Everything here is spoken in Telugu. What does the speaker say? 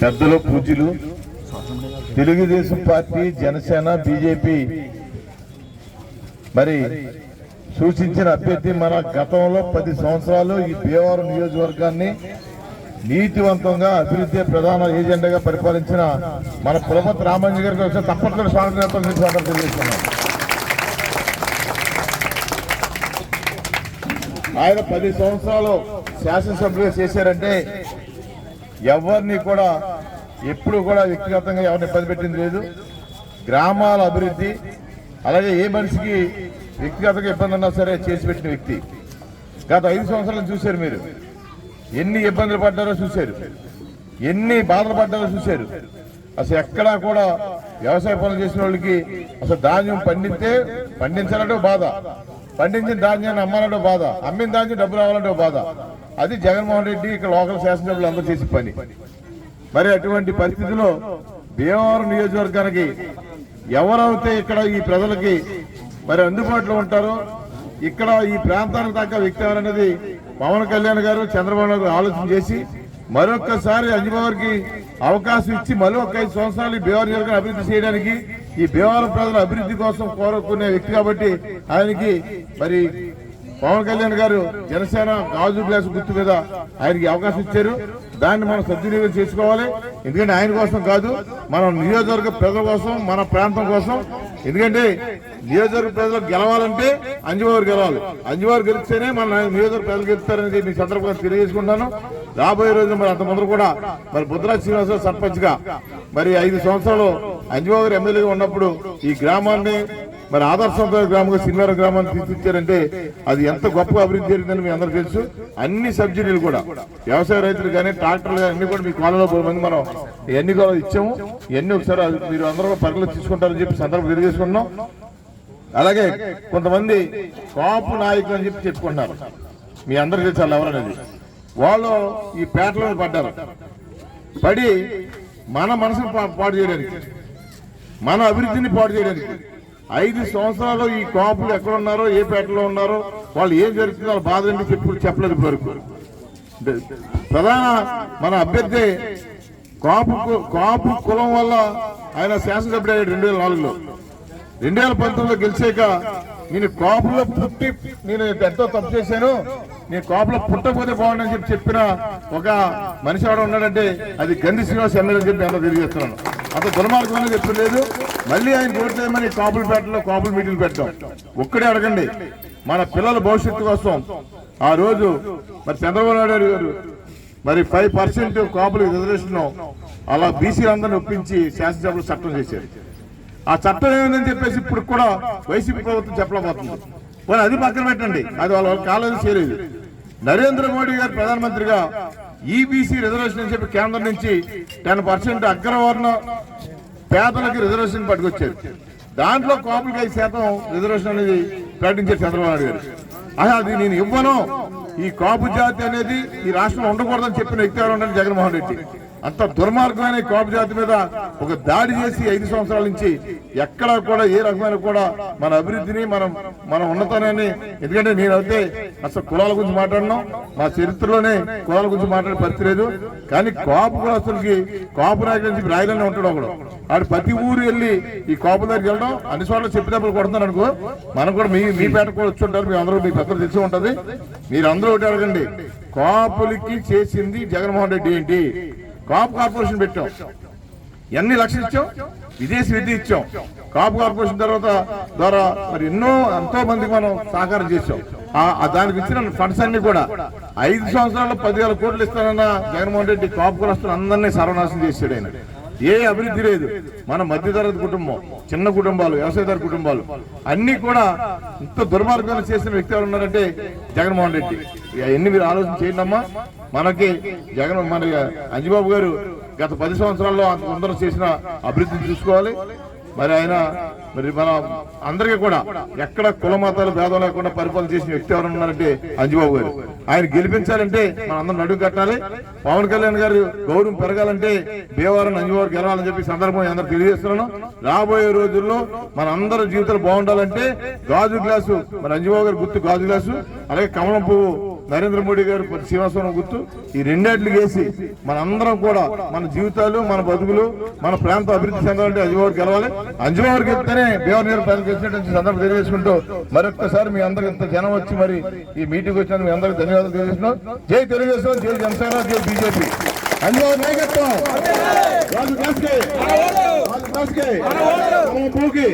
పెద్దలు పూజ్యులు తెలుగుదేశం పార్టీ, జనసేన, బీజేపీ మరి సూచించిన అభ్యర్థి మన గతంలో 10 సంవత్సరాలు ఈ భీమవరం నియోజకవర్గాన్ని నీతివంతంగా అభివృద్ధి ప్రధాన ఏజెండాగా పరిపాలించిన మన పులపతి రామాంజీ గారికి వచ్చే తప్పట్లో స్వాగతం తెలియజేస్తున్నాం. ఆయన 10 సంవత్సరాలు శాసనసభ్యులుగా చేశారంటే ఎవరిని కూడా ఎప్పుడు కూడా వ్యక్తిగతంగా ఎవరిని ఇబ్బంది పెట్టింది లేదు. గ్రామాల అభివృద్ధి అలాగే ఏ మనిషికి వ్యక్తిగతంగా ఇబ్బంది ఉన్నా సరే చేసి పెట్టిన వ్యక్తి. గత 5 సంవత్సరాలు చూశారు మీరు, ఎన్ని ఇబ్బందులు పడ్డారో చూశారు, ఎన్ని బాధలు పడ్డారో చూశారు. అసలు ఎక్కడా కూడా వ్యవసాయ పనులు చేసిన వాళ్ళకి అసలు ధాన్యం పండించాలంటే బాధ, పండించిన ధాన్యాన్ని అమ్మాలంటే బాధ, అమ్మిన ధాన్యం డబ్బు రావాలంటే బాధ. అది జగన్మోహన్ రెడ్డి ఇక్కడ లోకల్ శాసనసభ్యులు అందరూ చేసే పని. మరి అటువంటి పరిస్థితిలో భీమవరం నియోజకవర్గానికి ఎవరైతే ఇక్కడ ఈ ప్రజలకి మరి అందుబాటులో ఉంటారో, ఇక్కడ ఈ ప్రాంతానికి తగ్గ వ్యక్తి ఎవరనేది పవన్ కళ్యాణ్ గారు, చంద్రబాబు నాయుడు ఆలోచన చేసి మరొక్కసారి అంజబాబుకి అవకాశం ఇచ్చి మరొక 5 సంవత్సరాలు ఈ భీమవరం నియోజకవర్గాన్ని అభివృద్ధి చేయడానికి, ఈ భీమవరం ప్రజల అభివృద్ధి కోసం కోరుకునే వ్యక్తి కాబట్టి ఆయనకి మరి పవన్ కళ్యాణ్ గారు జనసేన గాజు గ్లాసు గుర్తు మీద ఆయనకి అవకాశం ఇచ్చారు. దాన్ని మనం సద్వినియోగం చేసుకోవాలి. ఎందుకంటే ఆయన కోసం కాదు, మన నియోజకవర్గ ప్రజల కోసం, మన ప్రాంతం కోసం. ఎందుకంటే నియోజకవర్గ ప్రజలు గెలవాలంటే అంజబాబు గెలవాలి. అంజబాబు గెలిస్తేనే మన నియోజకవర్గ ప్రజలు గెలుస్తారనేది మీ సందర్భంగా తెలియజేసుకుంటాను. రాబోయే రోజు మరి అంత ముందు కూడా మరి బుద్ధరాజ్ శ్రీనివాసరావు సర్పంచ్ గా మరి 5 సంవత్సరాలు అంజబాబు గారు ఎమ్మెల్యేగా ఉన్నప్పుడు ఈ గ్రామాన్ని మరి ఆదర్శవంతమైన గ్రామంగా శనివారం గ్రామాన్ని తీసుకొచ్చారంటే అది ఎంత గొప్ప అభివృద్ధి జరిగిందని మీ అందరూ తెలుసు. అన్ని సబ్సిడీలు కూడా వ్యవసాయ రైతులు కానీ ట్రాక్టర్లు కానీ అన్ని కూడా మీ కాలంలో 10 మంది మనం ఎన్ని కూడా ఇచ్చాము. ఇవన్నీ ఒకసారి మీరు అందరూ పరిగణలో తీసుకుంటారని చెప్పి సందర్భం తెలియజేసుకున్నాం. అలాగే కొంతమంది కాపు నాయకులు అని చెప్పి చెప్పుకుంటున్నారు, మీ అందరికీ తెలుసు వాళ్ళు ఎవరనేది. వాళ్ళు ఈ పేటలో పడ్డారు, పడి మన మనసును పాడు చేయడానికి, మన అభివృద్ధిని పాడు చేయడానికి 5 సంవత్సరాలు ఈ కాపులు ఎక్కడ ఉన్నారో, ఏ పేటలో ఉన్నారో, వాళ్ళు ఏం జరుగుతుందో వాళ్ళ బాధ ఏంటి చెప్పలేదు ఇప్పటివరకు. ప్రధాన మన అభ్యర్థి కాపు కులం వల్ల ఆయన శాసనసభ్యుడు అయ్యాడు 2004లో. 2019లో గెలిచాక నేను కాపులో పుట్టి నేను ఎంతో తప్పు చేశాను, నేను కాపులో పుట్టకపోతే బాగుండని చెప్పిన ఒక మనిషి ఎవడ ఉన్నాడంటే అది గంధి శ్రీనివాస్ ఎమ్మెల్యే చెప్పి ఎంత తెలియజేస్తున్నాను. అంత దుర్మార్గం అనేది చెప్పలేదు. మళ్ళీ ఆయన ఓట్లేమని కాపుల పేటలో కాపుల మీటింగ్లు పెట్టాం. ఒక్కడే అడగండి, మన పిల్లల భవిష్యత్తు కోసం ఆ రోజు మరి చంద్రబాబు నాయుడు గారు మరి 5% కాపుల రిజర్వేషన్ అలా బీసీలందరినీ ఒప్పించి శాసనసభలో చట్టం చేశారు. ఆ చట్టం ఏమైందని చెప్పేసి ఇప్పుడు కూడా వైసీపీ ప్రభుత్వం చెప్పలేకపోతుంది. పోనీ అది పక్కన పెట్టండి, అది వాళ్ళ కాలేజీ చేయలేదు. నరేంద్ర మోడీ గారు ప్రధానమంత్రిగా ఈబీసీ రిజర్వేషన్ అని చెప్పి కేంద్రం నుంచి 10% అగ్రవర్ణ పేదలకి రిజర్వేషన్ పట్టుకొచ్చారు. దాంట్లో కాపులకి 5% రిజర్వేషన్ అనేది ప్రకటించారు చంద్రబాబు నాయుడు గారు. అది నేను ఇవ్వను, ఈ కాపు జాతి అనేది ఈ రాష్ట్రంలో ఉండకూడదని చెప్పిన వ్యక్తి ఎవరు ఉండండి జగన్మోహన్ రెడ్డి. అంత దుర్మార్గమైన కాపు జాతి మీద ఒక దాడి చేసి 5 సంవత్సరాల నుంచి ఎక్కడా కూడా ఏ రకమైన కూడా మన అభివృద్ధిని మనం ఉన్నతాన్ని. ఎందుకంటే నేనైతే అసలు కులాల గురించి మాట్లాడినాం, మా చరిత్రలోనే కులాల గురించి మాట్లాడే పరిస్థితి లేదు. కానీ కాపు కులస్తులకి కాపు నాయకులు చెప్పి రాయలనే ఉంటాడు ఒకడు, ఆడు ప్రతి ఊరు వెళ్ళి ఈ కాపు దగ్గరికి వెళ్ళడం అన్ని చోట్ల చెప్పినప్పుడు కొడుతున్నాను అనుకో. మనం కూడా మీ పేట కూడా వచ్చి ఉంటారు, మీ అందరూ మీ పెద్దలు తెలిసి ఉంటది. మీరు అందరూ ఒకటి అడగండి, కాపులకి చేసింది జగన్మోహన్ రెడ్డి ఏంటి? కాపు కార్పొరేషన్ పెట్టాం, ఎన్ని లక్షలు ఇచ్చాం, విదేశీ విద్య ఇచ్చాం. కాపు కార్పొరేషన్ ద్వారా మరి ఎంతో మందికి మనం సహకారం చేసాం. దానికి ఇచ్చిన ఫండ్స్ అన్ని కూడా 5 సంవత్సరాల్లో 10,000 కోట్లు ఇస్తానన్న జగన్మోహన్ రెడ్డి కాపు కులస్తులు అందరినీ సర్వనాశనం చేశాడు. ఆయన ఏ అభివృద్ధి లేదు. మన మధ్యతరగతి కుటుంబం, చిన్న కుటుంబాలు, వ్యవసాయదారు కుటుంబాలు అన్ని కూడా ఇంత దుర్మార్గాలు చేసిన వ్యక్తి ఎవరు ఉన్నారంటే జగన్మోహన్ రెడ్డి. ఎన్ని మీరు ఆలోచన చేయండి అమ్మా. మనకి మన అంజబాబు గారు గత 10 సంవత్సరాల్లో అందరూ చేసిన అభివృద్ధిని చూసుకోవాలి. మరి ఆయన మరి మన అందరికీ కూడా ఎక్కడ కుల మతాలు భేదం లేకుండా పరిపాలన చేసిన వ్యక్తి ఎవరు ఉన్నారంటే అంజబాబు గారు. ఆయన గెలిపించాలంటే మన అందరం నడుము కట్టాలి. పవన్ కళ్యాణ్ గారు గౌరవం పెరగాలంటే భీమవరం అంజబాబు గెలవాలని చెప్పి సందర్భం అందరూ తెలియజేస్తున్నాను. రాబోయే రోజుల్లో మన అందరి జీవితాలు బాగుండాలంటే గాజు గ్లాసు, మన అంజబాబు గారు గుర్తు గాజు గ్లాసు, అలాగే కమలం పువ్వు నరేంద్ర మోడీ గారు శ్రీనివాసవరం గుర్తు ఈ రెండేట్లకి వేసి మనందరం కూడా మన జీవితాలు మన బతుకులు మన ప్రాంత అభివృద్ధి చెందాలంటే అంజుబాబు గెలవాలి. అంజుబాబు గెలిస్తేనే భీమవరం ప్రజలకు గెలిచినట్టు సందర్భం తెలియజేసుకుంటూ మరొక్కసారి మీ అందరికి ఇంత జనం వచ్చి మరి ఈ మీటింగ్ వచ్చినందుకు మీ అందరికి ధన్యవాదాలు తెలియజేస్తున్నాం. జై తెలుగుదేశం, జై జనసేన, జై బీజేపీ. అంజుబాబు నాయకత్వం, రాజు కాస్కే, రాజు కాస్కే, పూకి.